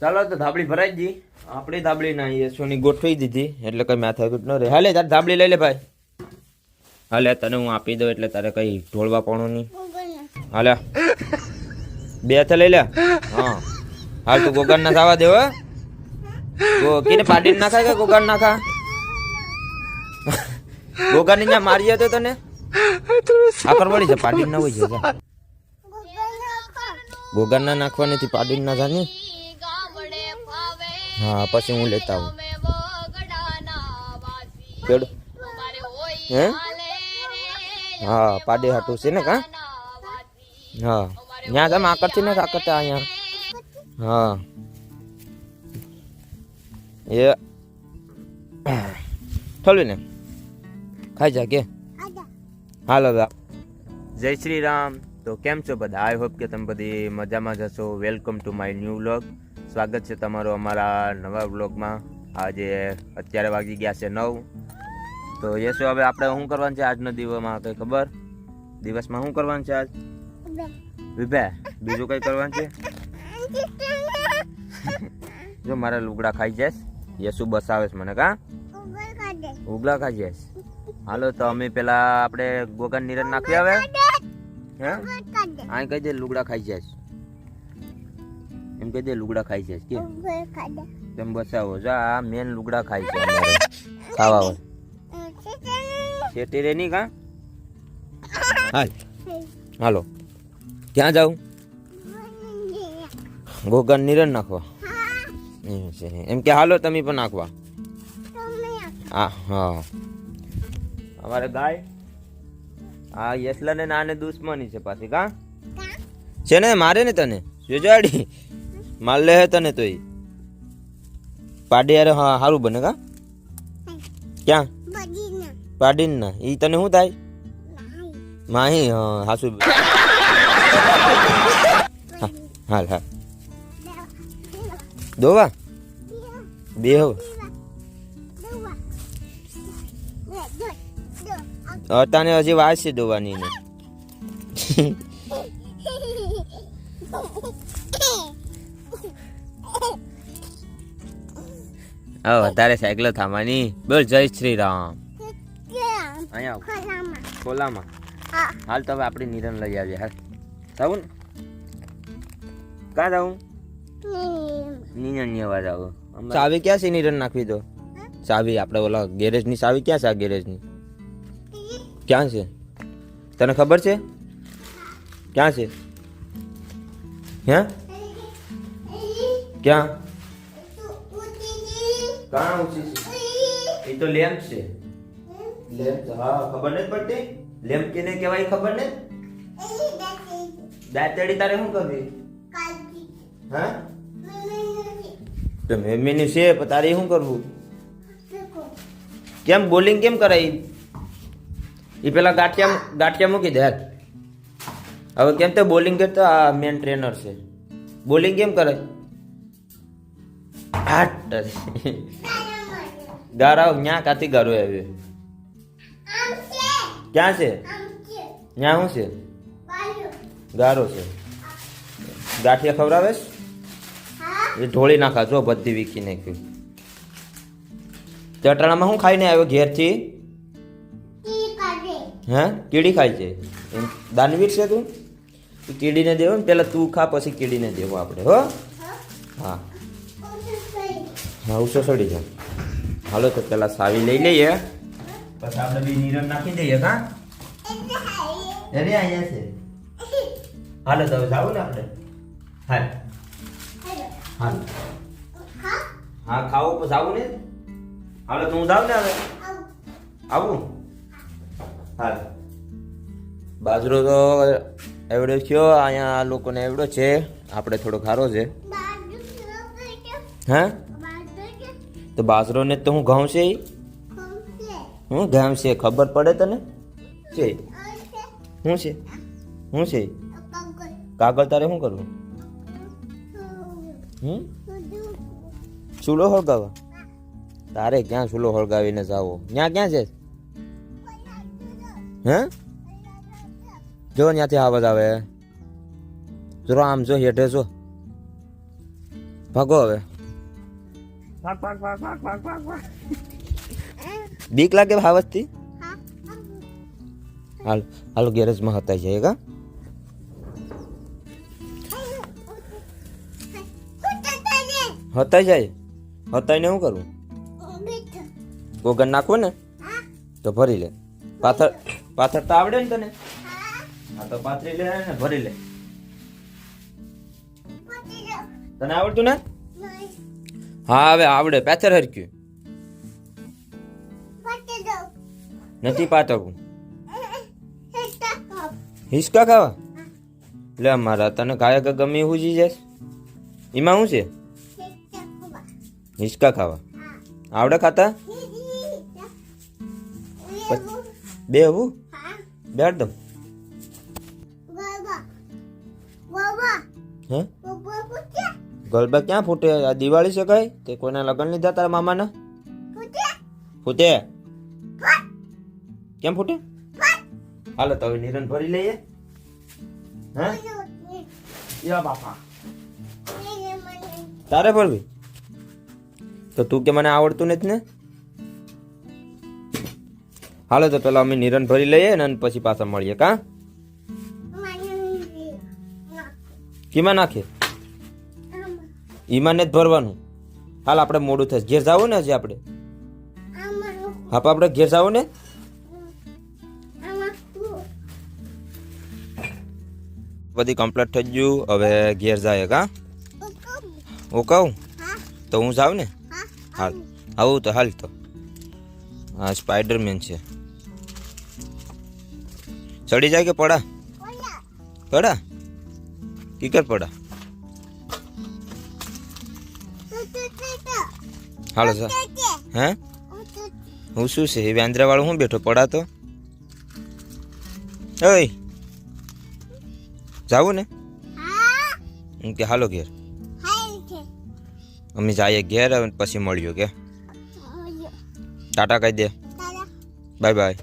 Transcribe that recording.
ચાલો તો ધાબળી ભરાઈ દી. આપણી ધાબળી ના યશોની ગોઠવી દીધી એટલે કઈ માથાકૂટ ન રહે. હાલે તારે ધાબળી લઈ લે ભાઈ. હાલે તને હું આપી દઉં એટલે તારે કઈ ઢોળવા પડવું નહીં. હાલે 2 હાથે લઈ લે. હા હાલ તું ગોગાન ના ખાવા દેવ. કેને પાડીને ના ખાય કે ગોગાન ના ખા? ગોગાની ત્યાં મારી જતો તને આકર વળી છે. પાડીને ના હોય છે ગોગાન ના નાખવા નથી. પાડીને ના જાને. હા પછી હું લેતા આવું. કેડ હે હા પાડે હાટું છે ને કા? હા ત્યાં તમે આકર છે ને આકર અહીંયા. હા એ થોડું ને ખાઈ જા કે હાલો. જય શ્રી રામ. તો કેમ છો બધા? આઈ હોપ કે તમે બધી મજામાં જ હશો. Welcome to my new vlog. સ્વાગત છે તમારું અમારા નવા વ્લોગમાં. આજે અત્યારે વાગી ગયા છે 9. તો યશો હવે આપણે શું કરવાનું છે આજનો દિવસમાં કઈ ખબર? દિવસમાં શું કરવાનું છે આજ? વિભા બીજું કઈ કરવાનું છે? જો મારા લુગડા ખાઈ જઈશ. યશુ બસાવે છે મને કા ઉગલા ખાઈ જઈશ. હાલો તો અમે પેલા આપણે ગોગાન નીરજ નાખી આવે. હે આ કહી દે લુગડા ખાઈ જઈશ. એમ કહી દે લુગડા ખાઈ જઈશ કે તેમ બસાવો. જો આ મેન લુગડા ખાઈ છે અમારે ખાવા હોય શેટી રે ની કા. હાલ હાલો ક્યાં જાઉં? ગોગાન નીરજ નાખવા એમ કે હાલો તમે પણ નાખવા. હા હા અમારે ગાય આ યસલા ને નાને દુશ્મની છે પાછી કા છે ને મારે ને તને જોજાડી માર લે તને તોય પાડી યાર. હા સારું બને કા. ક્યાં પાડીન ના ઈ તને શું થાય? માહી હા હાસુ. હાલ હાલ દોવા બે હો તને હજી વાત છે દોવાની ને. તારે સાયકલ થામાની બોલ. જય શ્રી રામ. અહીંયા ખોલામાં હાલ તો હવે આપણે નિરન લઈ આવીએ. હાલ જાવું ને ક્યાં જાવું? નિરન અવાજ આવો. ચાવી ક્યાં છે? નિરન નાખવી દો ચાવી. આપણે ઓલા ગેરેજ ની ચાવી ક્યાં છે? આ ગેરેજ ની ક્યાં છે તને ખબર છે? ક્યાં છે? હે ક્યાં? કાં ઊંચી છે? એ તો લેમ્પ છે. લેમ્પ હા ખબર નથી પડતી. લેમ્પ કેને કહેવાય ખબર ને? દાંતડી તારે શું કરવી? હા તો મેમીની છે પણ તારે શું કરવું? કેમ બોલિંગ કેમ કરાય? એ પેલા ગાંઠિયા મૂકી દે. હવે કેમ તો બોલિંગ કરતો આ મેન ટ્રેનર છે. બોલિંગ કેમ કરે? ગારાવ ન્યા કાથી ગારો આવ્યો? ક્યાં છે? ન્યા શું છે? ગારો છે. ગાંઠિયા ખવડાવે એ ઢોળી નાખા. જો બધી વીખી નાખ્યું. ચટાણામાં શું ખાઈને આવ્યો ઘેરથી? હે કીડી ખાય છે? દાનવીર છે તું? કીડીને દેવો ને પેલા તું ખા પછી કીડીને દેવો આપણે. હો હા હા ઉસો સડી જાય. હાલો તો પેલા સાવી લઈ લઈએ પછી આપણે બી નીરજ નાખી દઈએ. કા અરે અહીંયા છે. હાલો તો જાવું ને આપણે. હાલ હાલ હા ખાવું પછી આવું ને. હાલો તો હું જાઉં ને હવે આવું. હાલ બાજરો તો એવડો થયો. અહીંયા આ લોકોને એવડો છે. આપણે થોડો ખારો છે. હા તો બાજરો ને તો હું ઘઉં છે. હું ઘઉં છે ખબર પડે તને? છે શું છે? શું છે? કાગળ તારે શું કરવું? ચૂલો હળગાવા? તારે ક્યાં ચૂલો હળગાવીને જાવો? ત્યાં ક્યાં છે? હે જો ત્યાંથી અવાજ આવે. જો આમ જો હેઠે જો ભાગો હવે. ભાગ ભાગ ભાગ ભાગ ભાગ ભાગ ભાગ. બીક લાગે હાવજથી? હાલો ગેરેજમાં હતા જાય કા. હતા જાય હતાઈને શું કરવું? ગોગન નાખવું ને તો ભરી લે. પાથર તો આવડે ને તને? હા તો પાથરી લે ને ભરી લે. તને આવડતું ને? હા હવે આવડે. પાથર હરક્યું નથી પાથરવું. હિસકા ખાવા લે મારા. તને ખાયા ગમે એવું જી જાય એમાં શું છે? હિસકા ખાવા આવડે ખાતા? બે હું બેઠ દમ. હે ગલબા ક્યાં ફૂટે? આ દિવાળી છે કઈ? તે કોઈના લગ્ન લીધા તારા મામાના? ફૂટે કેમ ફૂટે? હાલો તો હવે નિરન ભરી લઈએ. હે યા બાપા તારે ભરવી? તો તું કે મને આવડતું નથી ને? હાલો તો પેલા અમે નિરન ભરી લઈએ ને પછી પાછા મળીએ. કા કીમાં નાખીએ? ઈમાં ને જ ભરવાનું. હાલ આપણે મોડું થશે. ઘેર જાવું ને હજી આપણે? હા આપણે ઘેર જાવું ને? બધી કમ્પ્લીટ થઈ ગયું. હવે ઘેર જાય. કા હું કહું તો હું જાઉં ને? હાલ આવું તો હાલ. તો હા સ્પાઈડરમેન છે. ચડી જાય કે પડા? પડા કીકર પડા. Hello sir. હે હું શું છે એ વાંદરા વાળું હું બેઠો પડા તો? ઓય જાવું ને? કે હાલો ઘેર. અમે જઈએ ઘેર પછી મળ્યું કે ટાટા કહી દે. Bye bye.